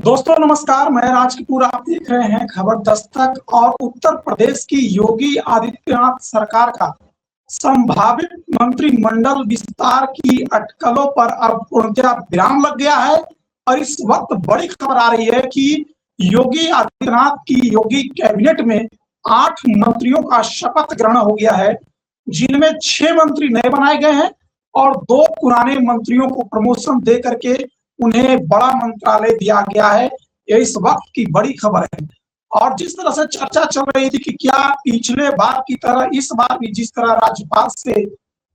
दोस्तों नमस्कार, मैं राज कपूर। आप देख रहे हैं खबर दस्तक। और उत्तर प्रदेश की योगी आदित्यनाथ सरकार का संभावित मंत्रिमंडल विस्तार की अटकलों पर अब पूर्णतः विराम लग गया है। और इस वक्त बड़ी खबर आ रही है कि योगी आदित्यनाथ की योगी कैबिनेट में 8 मंत्रियों का शपथ ग्रहण हो गया है, जिनमें 6 मंत्री नए बनाए गए हैं और 2 पुराने मंत्रियों को प्रमोशन दे करके उन्हें बड़ा मंत्रालय दिया गया है। ये इस वक्त की बड़ी खबर है। और जिस तरह से चर्चा चल रही थी कि क्या पिछले बार की तरह इस बार भी जिस तरह राज्यपाल से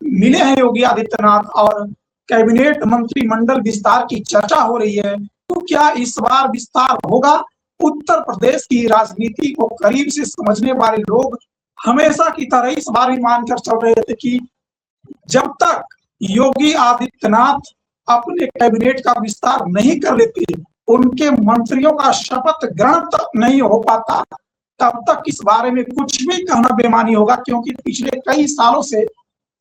मिले हैं योगी आदित्यनाथ और कैबिनेट मंत्रिमंडल विस्तार की चर्चा हो रही है, तो क्या इस बार विस्तार होगा? उत्तर प्रदेश की राजनीति को करीब से समझने वाले लोग हमेशा की तरह इस बार भी मानकर चल रहे थे कि जब तक योगी आदित्यनाथ अपने कैबिनेट का विस्तार नहीं कर लेते, उनके मंत्रियों का शपथ ग्रहण तक नहीं हो पाता, तब तक इस बारे में कुछ भी कहना बेमानी होगा। क्योंकि पिछले कई सालों से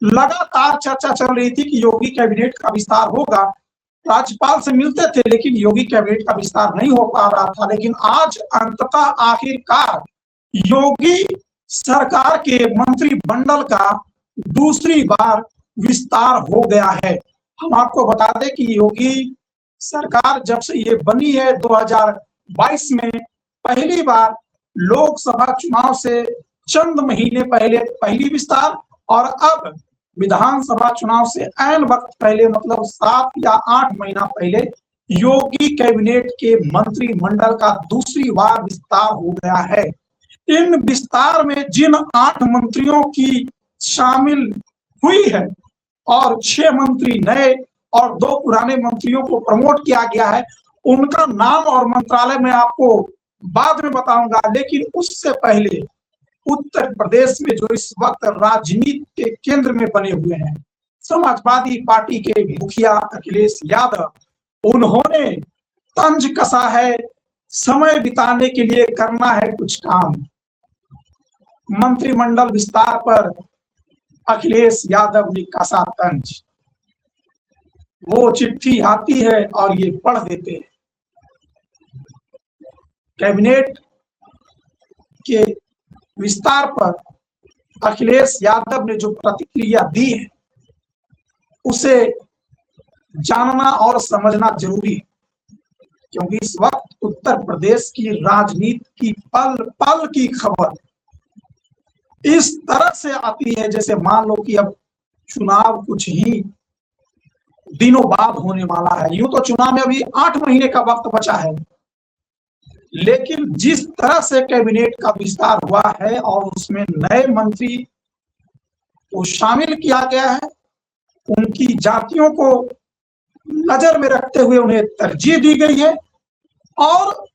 लगातार चर्चा चल रही थी कि योगी कैबिनेट का विस्तार होगा। राज्यपाल से मिलते थे लेकिन योगी कैबिनेट का विस्तार नहीं हो पा रहा था। लेकिन आज अंततः आखिरकार योगी सरकार के मंत्रिमंडल का दूसरी बार विस्तार हो गया है। हम आपको बता दें कि योगी सरकार जब से ये बनी है 2022 में, पहली बार लोकसभा चुनाव से चंद महीने पहले पहली विस्तार, और अब विधानसभा चुनाव से ऐन वक्त पहले मतलब 7 या 8 महीना पहले योगी कैबिनेट के मंत्रिमंडल का दूसरी बार विस्तार हो गया है। इन विस्तार में जिन 8 मंत्रियों की शामिल हुई है और 6 मंत्री नए और 2 पुराने मंत्रियों को प्रमोट किया गया है, उनका नाम और मंत्रालय मैं आपको बाद में बताऊंगा। लेकिन उससे पहले उत्तर प्रदेश में जो इस वक्त राजनीति के केंद्र में बने हुए हैं, समाजवादी पार्टी के मुखिया अखिलेश यादव, उन्होंने तंज कसा है समय बिताने के लिए करना है कुछ काम। मंत्रिमंडल विस्तार पर अखिलेश यादव ने कसा तंज। वो चिट्ठी आती है और ये पढ़ देते हैं। कैबिनेट के विस्तार पर अखिलेश यादव ने जो प्रतिक्रिया दी है, उसे जानना और समझना जरूरी है। क्योंकि इस वक्त उत्तर प्रदेश की राजनीति की पल पल की खबर इस तरह से आती है जैसे मान लो कि अब चुनाव कुछ ही दिनों बाद होने वाला है। यूं तो चुनाव में अभी 8 महीने का वक्त बचा है, लेकिन जिस तरह से कैबिनेट का विस्तार हुआ है और उसमें नए मंत्री को शामिल किया गया है, उनकी जातियों को नजर में रखते हुए उन्हें तरजीह दी गई है। और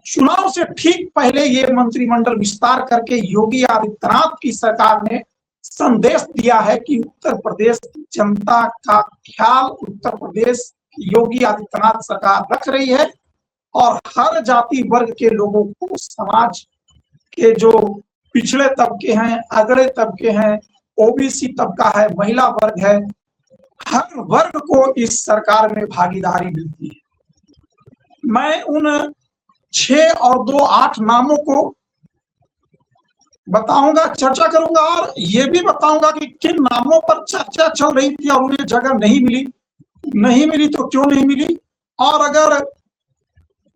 चुनाव से ठीक पहले ये मंत्रिमंडल विस्तार करके योगी आदित्यनाथ की सरकार ने संदेश दिया है कि उत्तर प्रदेश की जनता का ख्याल उत्तर प्रदेश की योगी आदित्यनाथ सरकार रख रही है और हर जाति वर्ग के लोगों को, समाज के जो पिछड़े तबके हैं, अगड़े तबके हैं, ओबीसी तबका है, महिला वर्ग है, हर वर्ग को इस सरकार में भागीदारी मिलती है। मैं उन 6 और 2 8 नामों को बताऊंगा, चर्चा करूंगा और ये भी बताऊंगा कि किन नामों पर चर्चा चल रही थी और उन्हें जगह नहीं मिली तो क्यों नहीं मिली, और अगर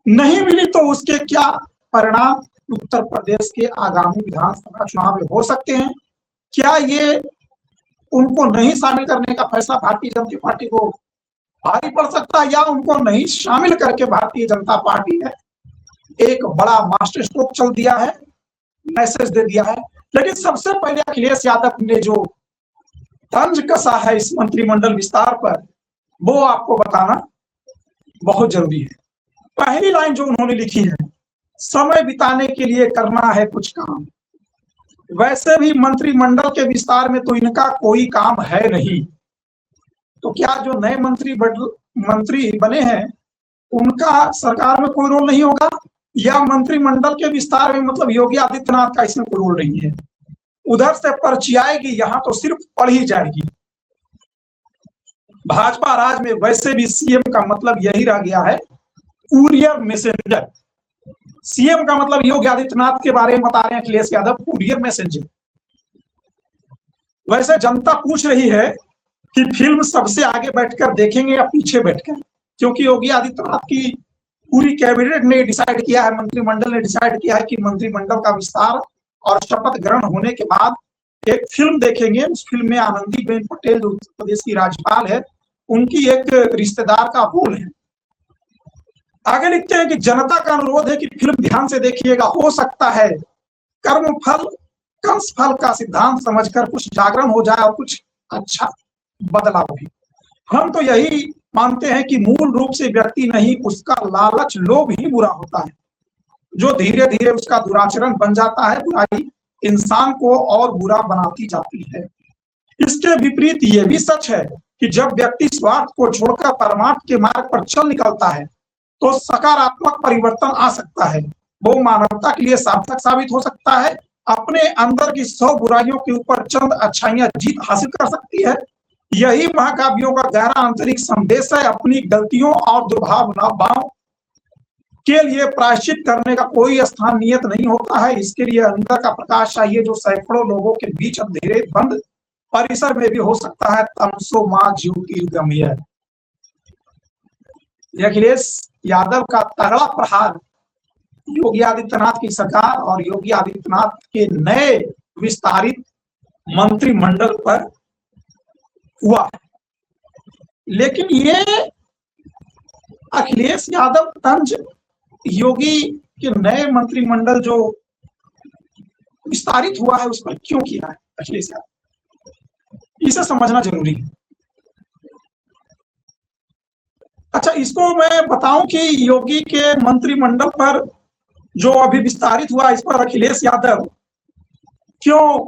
नहीं मिली तो उसके क्या परिणाम उत्तर प्रदेश के आगामी विधानसभा चुनाव में हो सकते हैं। क्या ये उनको नहीं शामिल करने का फैसला भारतीय जनता पार्टी को भारी पड़ सकता है, या उनको नहीं शामिल करके भारतीय जनता पार्टी ने एक बड़ा मास्टर स्ट्रोक चल दिया है, मैसेज दे दिया है। लेकिन सबसे पहले अखिलेश यादव ने जो तंज कसा है इस मंत्रिमंडल विस्तार पर, वो आपको बताना बहुत जरूरी है। पहली लाइन जो उन्होंने लिखी है, समय बिताने के लिए करना है कुछ काम। वैसे भी मंत्रिमंडल के विस्तार में तो इनका कोई काम है नहीं, तो क्या जो नए मंत्री बने हैं उनका सरकार में कोई रोल नहीं होगा, या मंत्रिमंडल के विस्तार में मतलब योगी आदित्यनाथ का इसमें कोई रोल नहीं है? उधर से पर्ची आएगी, यहां तो सिर्फ पढ़ी जाएगी। भाजपा राज में वैसे भी सीएम का मतलब यही रह गया है कुरियर मैसेंजर। सीएम का मतलब योगी आदित्यनाथ के बारे में बता रहे हैं अखिलेश यादव, कुरियर मैसेंजर। वैसे जनता पूछ रही है कि फिल्म सबसे आगे बैठकर देखेंगे या पीछे बैठकर, क्योंकि योगी आदित्यनाथ की पूरी कैबिनेट ने डिसाइड किया है, मंत्रिमंडल ने डिसाइड किया है कि मंत्रिमंडल का विस्तार और शपथ ग्रहण होने के बाद एक फिल्म देखेंगे। उस फिल्म में आनंदीबेन पटेल जो उत्तर प्रदेश की राज्यपाल है, उनकी एक रिश्तेदार का रोल है। आगे लिखते हैं कि जनता का अनुरोध है कि फिल्म ध्यान से देखिएगा, हो सकता है कर्म फल कंस फल का सिद्धांत समझकर कुछ जागरण हो जाए और कुछ अच्छा बदलाव भी। हम तो यही मानते हैं कि मूल रूप से व्यक्ति नहीं, उसका लालच लोभ ही बुरा होता है, जो धीरे धीरे उसका दुराचरण बन जाता है। बुराई इंसान को और बुरा बनाती जाती है। इसके विपरीत ये भी सच है कि जब व्यक्ति स्वार्थ को छोड़कर परमार्थ के मार्ग पर चल निकलता है तो सकारात्मक परिवर्तन आ सकता है। वो मानवता के लिए सार्थक साबित हो सकता है। अपने अंदर की 100 बुराइयों के ऊपर चंद अच्छाइयां जीत हासिल कर सकती है। यही महाकाव्यों का गहरा आंतरिक संदेश है। अपनी गलतियों और दुर्भावनाओं के लिए प्रायश्चित करने का कोई स्थान नियत नहीं होता है। इसके लिए अंदर का प्रकाश चाहिए, जो सैकड़ों लोगों के बीच अंधेरे बंद परिसर में भी हो सकता है। तमसो मां ज्योतिर्गमय। अखिलेश यादव का तगड़ा प्रहार योगी आदित्यनाथ की सरकार और योगी आदित्यनाथ के नए विस्तारित मंत्रिमंडल पर हुआ है। लेकिन ये अखिलेश यादव तंज योगी के नए मंत्रिमंडल जो विस्तारित हुआ है उस पर क्यों किया है अखिलेश यादव, इसे समझना जरूरी है। अच्छा, इसको मैं बताऊं कि योगी के मंत्रिमंडल पर जो अभी विस्तारित हुआ, इस पर अखिलेश यादव क्यों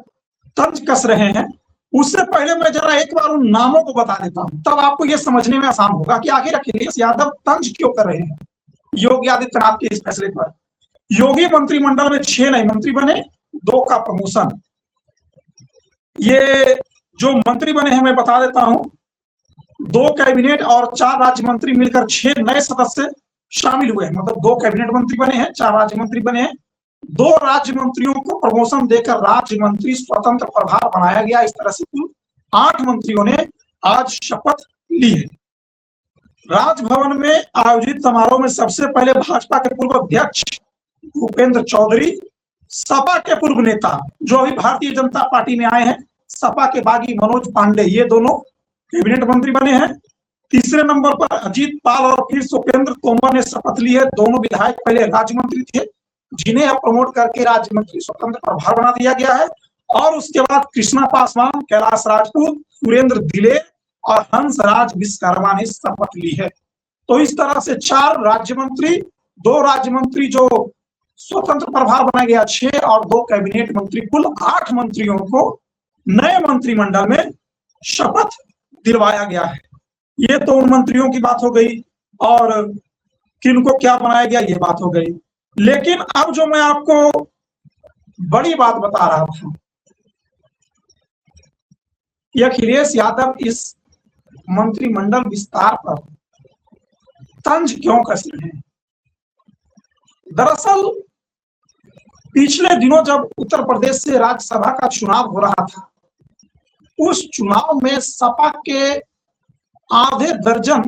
तंज कस रहे हैं, उससे पहले मैं जरा एक बार उन नामों को बता देता हूं, तब आपको यह समझने में आसान होगा कि आखिर अखिलेश यादव तंज क्यों कर रहे हैं योगी आदित्यनाथ के इस फैसले पर। योगी मंत्रिमंडल में 6 नए मंत्री बने, 2 का प्रमोशन। ये जो मंत्री बने हैं मैं बता देता हूं, 2 कैबिनेट और 4 राज्य मंत्री मिलकर 6 नए सदस्य शामिल हुए हैं। मतलब 2 कैबिनेट मंत्री बने हैं, 4 राज्य मंत्री बने हैं। 2 राज्य मंत्रियों को प्रमोशन देकर राज्य मंत्री स्वतंत्र प्रभार बनाया गया। इस तरह से कुल 8 मंत्रियों ने आज शपथ ली है। राजभवन में आयोजित समारोह में सबसे पहले भाजपा के पूर्व अध्यक्ष भूपेंद्र चौधरी, सपा के पूर्व नेता जो अभी भारतीय जनता पार्टी में आए हैं, सपा के बागी मनोज पांडे, ये दोनों कैबिनेट मंत्री बने हैं। तीसरे नंबर पर अजीत पाल और फिर सुपेंद्र तोमर ने शपथ ली है। दोनों विधायक पहले राज्य मंत्री थे, जिन्हें अब प्रमोट करके राज्य मंत्री स्वतंत्र प्रभार बना दिया गया है। और उसके बाद कृष्णा पासवान, कैलाश राजपूत, सुरेंद्र दिलेर और हंसराज विश्वकर्मा ने शपथ ली है। तो इस तरह से 4 राज्य मंत्री, 2 राज्य मंत्री जो स्वतंत्र प्रभार बनाया गया 6 और 2 कैबिनेट मंत्री, कुल 8 मंत्रियों को नए मंत्रिमंडल में शपथ दिलवाया गया है। ये तो उन मंत्रियों की बात हो गई और किनको क्या बनाया गया ये बात हो गई। लेकिन अब जो मैं आपको बड़ी बात बता रहा था, यह अखिलेश यादव इस मंत्रिमंडल विस्तार पर तंज क्यों कस रहे हैं। दरअसल पिछले दिनों जब उत्तर प्रदेश से राज्यसभा का चुनाव हो रहा था, उस चुनाव में सपा के आधे दर्जन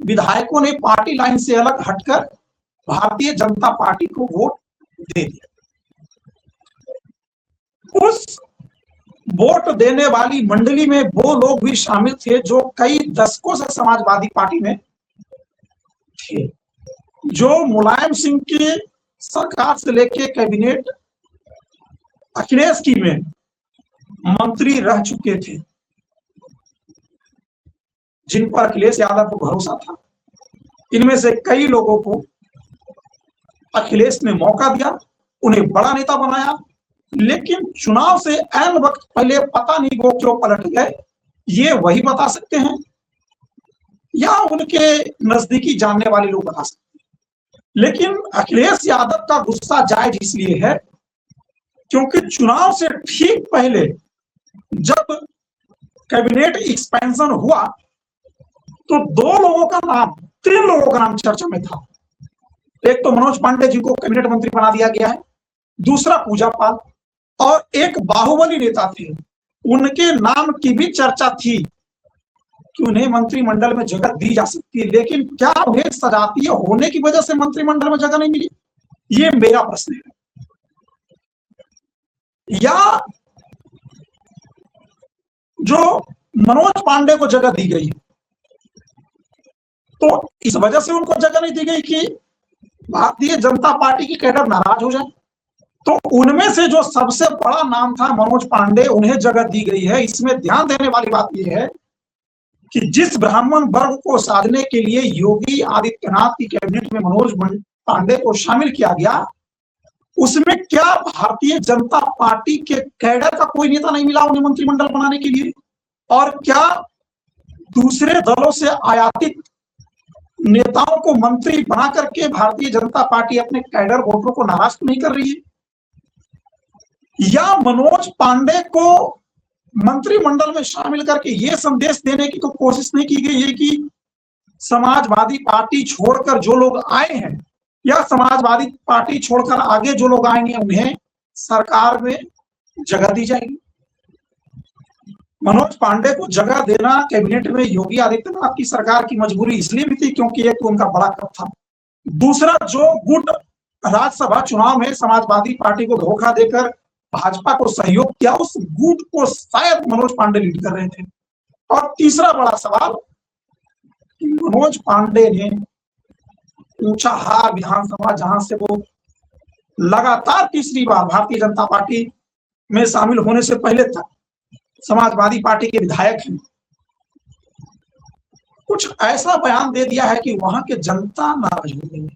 विधायकों ने पार्टी लाइन से अलग हटकर भारतीय जनता पार्टी को वोट दे दिया। उस वोट देने वाली मंडली में वो लोग भी शामिल थे जो कई दशकों से समाजवादी पार्टी में थे, जो मुलायम सिंह की सरकार से लेके कैबिनेट अखिलेश की में मंत्री रह चुके थे, जिन पर अखिलेश यादव को भरोसा था। इनमें से कई लोगों को अखिलेश ने मौका दिया, उन्हें बड़ा नेता बनाया, लेकिन चुनाव से ऐन वक्त पहले पता नहीं वो क्यों पलट गए, ये वही बता सकते हैं या उनके नजदीकी जानने वाले लोग बता सकते हैं। लेकिन अखिलेश यादव का गुस्सा जायज इसलिए है क्योंकि चुनाव से ठीक पहले जब कैबिनेट एक्सपेंशन हुआ तो 2 लोगों का नाम 3 लोगों का नाम चर्चा में था। एक तो मनोज पांडे जी को कैबिनेट मंत्री बना दिया गया है, दूसरा पूजा पाल, और एक बाहुबली नेता थे, उनके नाम की भी चर्चा थी कि उन्हें मंत्रिमंडल में जगह दी जा सकती है, लेकिन क्या उन्हें सजातीय होने की वजह से मंत्रिमंडल में जगह नहीं मिली? ये मेरा प्रश्न है। या जो मनोज पांडे को जगह दी गई तो इस वजह से उनको जगह नहीं दी गई कि भारतीय जनता पार्टी की कैडर नाराज हो जाए? तो उनमें से जो सबसे बड़ा नाम था मनोज पांडे, उन्हें जगह दी गई है। इसमें ध्यान देने वाली बात यह है कि जिस ब्राह्मण वर्ग को साधने के लिए योगी आदित्यनाथ की कैबिनेट में मनोज पांडे को शामिल किया गया, उसमें क्या भारतीय जनता पार्टी के कैडर का कोई नेता नहीं मिला उन्हें मंत्रिमंडल बनाने के लिए? और क्या दूसरे दलों से आयातित नेताओं को मंत्री बना करके भारतीय जनता पार्टी अपने कैडर वोटरों को नाराज तो नहीं कर रही है? या मनोज पांडे को मंत्रिमंडल में शामिल करके यह संदेश देने की तो कोशिश नहीं की गई है कि समाजवादी पार्टी छोड़कर जो लोग आए हैं या समाजवादी पार्टी छोड़कर आगे जो लोग आएंगे उन्हें सरकार में जगह दी जाएगी? मनोज पांडे को जगह देना कैबिनेट में योगी आदित्यनाथ की सरकार की मजबूरी इसलिए भी थी क्योंकि एक तो उनका बड़ा कद था, दूसरा जो गुट राज्यसभा चुनाव में समाजवादी पार्टी को धोखा देकर भाजपा को सहयोग किया, उस गुट को शायद मनोज पांडे लीड कर रहे थे। और तीसरा बड़ा सवाल, मनोज पांडे ने ऊंचाहार विधानसभा, जहां से वो लगातार तीसरी बार भारतीय जनता पार्टी में शामिल होने से पहले तक समाजवादी पार्टी के विधायक हैं, कुछ ऐसा बयान दे दिया है कि वहां के जनता नाराज हो गई।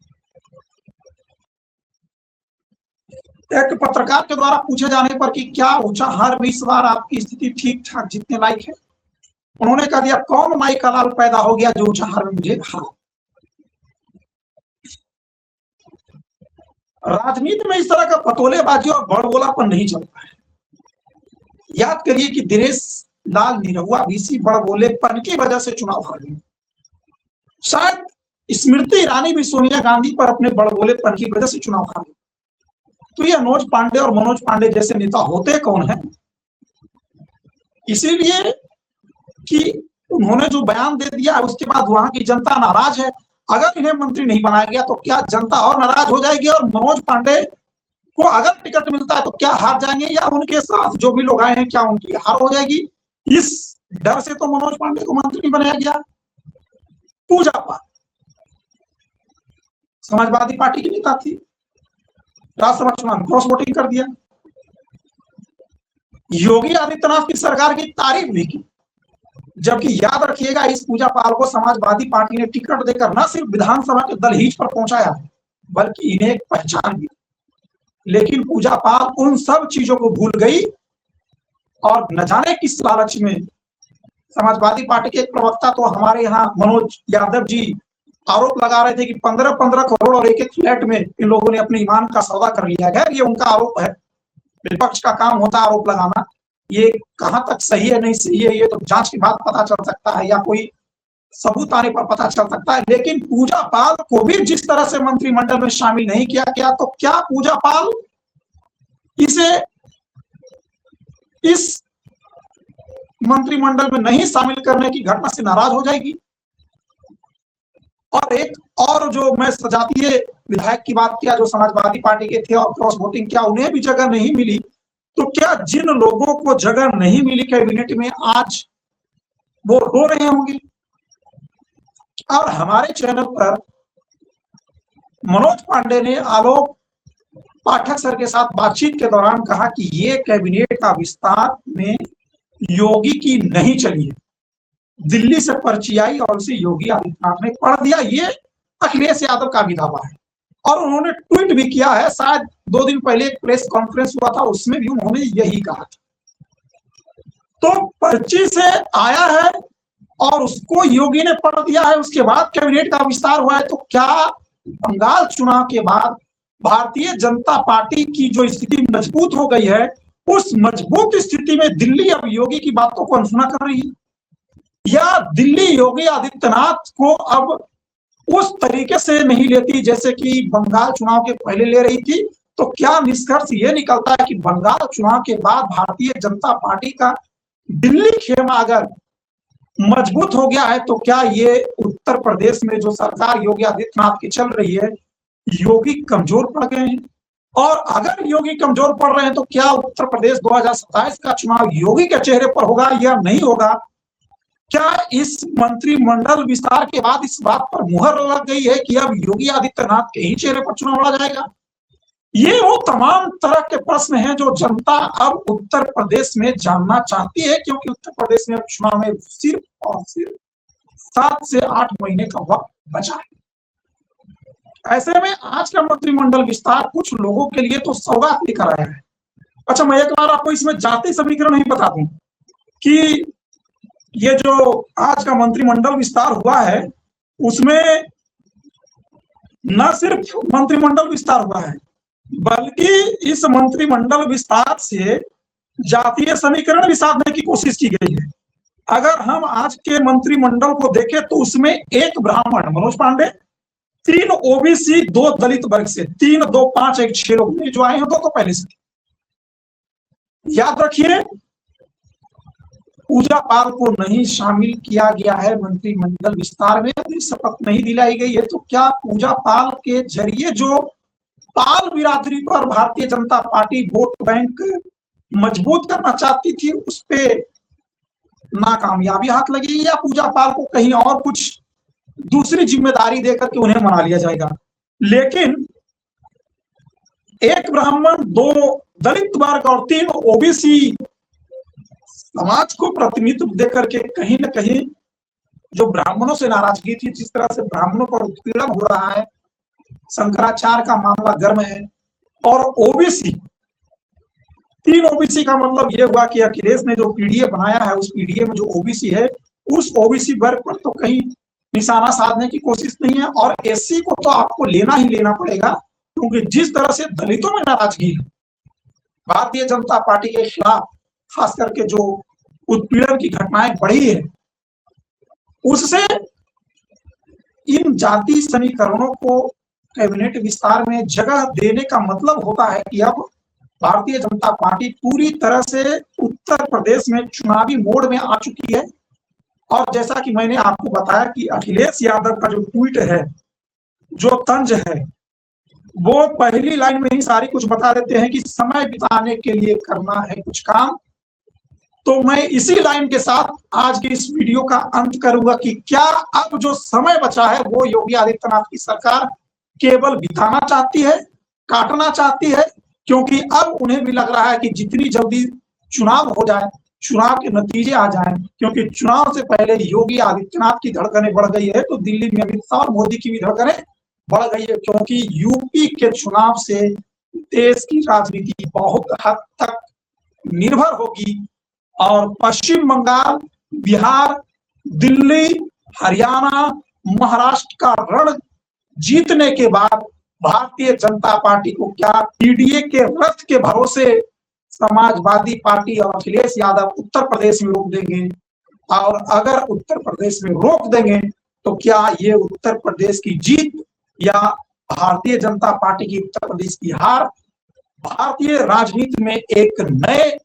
एक पत्रकार के द्वारा पूछे जाने पर कि क्या ऊंचाहार में इस बार आपकी स्थिति ठीक ठाक जितने लायक है, उन्होंने कह दिया कौन माई का लाल पैदा हो गया जो ऊंचाहार में मुझे हरा। राजनीति में इस तरह का पतोलेबाजी और बड़बोलापन नहीं चलता है। याद करिए कि दिनेश लाल निरहुआ भी इसी बड़बोलेपन की वजह से चुनाव हार गए। शायद स्मृति ईरानी भी सोनिया गांधी पर अपने बड़बोलेपन की वजह से चुनाव हार गए। तो ये मनोज पांडे और मनोज पांडे जैसे नेता होते कौन हैं? इसीलिए कि उन्होंने जो बयान दे दिया उसके बाद वहां की जनता नाराज है। अगर इन्हें मंत्री नहीं बनाया गया तो क्या जनता और नाराज हो जाएगी और मनोज पांडे को अगर टिकट मिलता है तो क्या हार जाएंगे या उनके साथ जो भी लोग आए हैं क्या उनकी हार हो जाएगी? इस डर से तो मनोज पांडे को मंत्री बनाया गया। पूजा पाल समाजवादी पार्टी की नेता थी, राज्यसभा चुनाव क्रॉस वोटिंग कर दिया, योगी आदित्यनाथ की सरकार की तारीफ भी की, जबकि याद रखिएगा इस पूजा पाल को समाजवादी पार्टी ने टिकट देकर न सिर्फ विधानसभा के दहलीज पर पहुंचाया बल्कि इन्हें एक पहचान भी। लेकिन पूजा पाल उन सब चीजों को भूल गई और न जाने किस लालच में समाजवादी पार्टी के एक प्रवक्ता तो हमारे यहाँ मनोज यादव जी आरोप लगा रहे थे कि 15-15 करोड़ और एक फ्लैट में इन लोगों ने अपने ईमान का सौदा कर लिया है। ये उनका आरोप है, विपक्ष का काम होता है आरोप लगाना। ये कहां तक सही है नहीं सही है ये तो जांच के बाद पता चल सकता है या कोई सबूत आने पर पता चल सकता है। लेकिन पूजा पाल को भी जिस तरह से मंत्रिमंडल में शामिल नहीं किया गया तो क्या पूजा पाल इसे इस मंत्रिमंडल में नहीं शामिल करने की घटना से नाराज हो जाएगी? और एक और जो मैं सजातीय विधायक की बात किया जो समाजवादी पार्टी के थे और क्रॉस वोटिंग किया, उन्हें भी जगह नहीं मिली। तो क्या जिन लोगों को जगह नहीं मिली कैबिनेट में आज वो रो रहे होंगे? और हमारे चैनल पर मनोज पांडे ने आलोक पाठक सर के साथ बातचीत के दौरान कहा कि ये कैबिनेट का विस्तार में योगी की नहीं चली है, दिल्ली से पर्ची आई और उसे योगी आदित्यनाथ ने पढ़ दिया। ये अखिलेश यादव का भी दावा है और उन्होंने ट्वीट भी किया है। शायद 2 दिन पहले एक प्रेस कॉन्फ्रेंस हुआ था उसमें भी उन्होंने यही कहा था। तो पर्ची से आया है और उसको योगी ने पढ़ दिया है, उसके बाद कैबिनेट का विस्तार हुआ है। तो क्या बंगाल चुनाव के बाद भारतीय जनता पार्टी की जो स्थिति मजबूत हो गई है, उस मजबूत स्थिति में दिल्ली अब योगी की बातों को अनसुना कर रही है या दिल्ली योगी आदित्यनाथ को अब उस तरीके से नहीं लेती जैसे कि बंगाल चुनाव के पहले ले रही थी, तो क्या निष्कर्ष ये निकलता है कि बंगाल चुनाव के बाद भारतीय जनता पार्टी का दिल्ली खेमा अगर मजबूत हो गया है, तो क्या ये उत्तर प्रदेश में जो सरकार योगी आदित्यनाथ की चल रही है, योगी कमजोर पड़ गए हैं? और अगर योगी कमजोर पड़ रहे हैं तो क्या उत्तर प्रदेश 2027 का चुनाव योगी के चेहरे पर होगा या नहीं होगा? क्या इस मंत्रिमंडल विस्तार के बाद इस बात पर मुहर लग गई है कि अब योगी आदित्यनाथ के ही चेहरे पर चुनाव लड़ा जाएगा? ये वो तमाम तरह के प्रश्न हैं जो जनता अब उत्तर प्रदेश में जानना चाहती है, क्योंकि उत्तर प्रदेश में अब चुनाव में सिर्फ और सिर्फ 7 से 8 महीने का वक्त बचा है। ऐसे में आज का मंत्रिमंडल विस्तार कुछ लोगों के लिए तो सौगात लेकर आया है। अच्छा, मैं एक बार आपको इसमें जाति समीकरण ही बता दूं कि ये जो आज का मंत्रिमंडल विस्तार हुआ है, उसमें न सिर्फ मंत्रिमंडल विस्तार हुआ है, बल्कि इस मंत्रिमंडल विस्तार से जातीय समीकरण भी साधने की कोशिश की गई है। अगर हम आज के मंत्रिमंडल को देखें तो उसमें एक ब्राह्मण मनोज पांडे, 3 ओबीसी, 2 दलित वर्ग से, 3, 2, 5, 1, 6 लोग जो आए हैं, 2 तो पहले से। याद रखिए, पूजा पाल को नहीं शामिल किया गया है मंत्रिमंडल विस्तार में, शपथ नहीं दिलाई गई है। तो क्या पूजा पाल के जरिए जो पाल बिरादरी पर Bharatiya Janata party vote bank मजबूत करना चाहती थी, उस पे नाकामयाबी हाथ लगी, या पूजा पाल को कहीं और कुछ दूसरी जिम्मेदारी देकर के उन्हें मना लिया जाएगा? लेकिन एक ब्राह्मण, 2 दलित वर्ग और 3 ओबीसी समाज को प्रतिनिधित्व देकर के कहीं न कहीं जो ब्राह्मणों से नाराजगी थी, जिस तरह से ब्राह्मणों पर उत्पीड़न हो रहा है, शंकराचार्य का मामला गर्म है, और ओबीसी, 3 ओबीसी का मतलब यह हुआ कि अखिलेश ने जो पीडीए बनाया है, उस पीडीए में जो ओबीसी है, उस ओबीसी वर्ग पर तो कहीं निशाना साधने की कोशिश नहीं है। और एससी को तो आपको लेना ही लेना पड़ेगा, क्योंकि जिस तरह से दलितों में नाराजगी है भारतीय जनता पार्टी के खिलाफ, खास करके जो उत्पीड़न की घटनाएं बढ़ी है, उससे इन जाति समीकरणों को कैबिनेट विस्तार में जगह देने का मतलब होता है कि अब भारतीय जनता पार्टी पूरी तरह से उत्तर प्रदेश में चुनावी मोड में आ चुकी है। और जैसा कि मैंने आपको बताया कि अखिलेश यादव का जो ट्वीट है, जो तंज है, वो पहली लाइन में ही सारी कुछ बता देते हैं कि समय बिताने के लिए करना है कुछ काम। तो मैं इसी लाइन के साथ आज के इस वीडियो का अंत करूंगा कि क्या अब जो समय बचा है वो योगी आदित्यनाथ की सरकार केवल बिताना चाहती है, काटना चाहती है, क्योंकि अब उन्हें भी लग रहा है कि जितनी जल्दी चुनाव हो जाए, चुनाव के नतीजे आ जाएं, क्योंकि चुनाव से पहले योगी आदित्यनाथ की धड़कनें बढ़ गई है, तो दिल्ली में अमित शाह और मोदी की भी धड़कनें बढ़ गई है, क्योंकि यूपी के चुनाव से देश की राजनीति बहुत हद तक निर्भर होगी। और पश्चिम बंगाल, बिहार, दिल्ली, हरियाणा, महाराष्ट्र का रण जीतने के बाद भारतीय जनता पार्टी को क्या पीडीए के रथ के भरोसे समाजवादी पार्टी और अखिलेश यादव उत्तर प्रदेश में रोक देंगे? और अगर उत्तर प्रदेश में रोक देंगे तो क्या ये उत्तर प्रदेश की जीत या भारतीय जनता पार्टी की उत्तर प्रदेश की हार भारतीय राजनीति में एक नए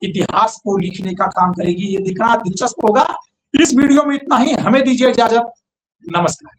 इतिहास को लिखने का काम करेगी? ये दिखना दिलचस्प होगा। इस वीडियो में इतना ही, हमें दीजिए इजाजत, नमस्कार।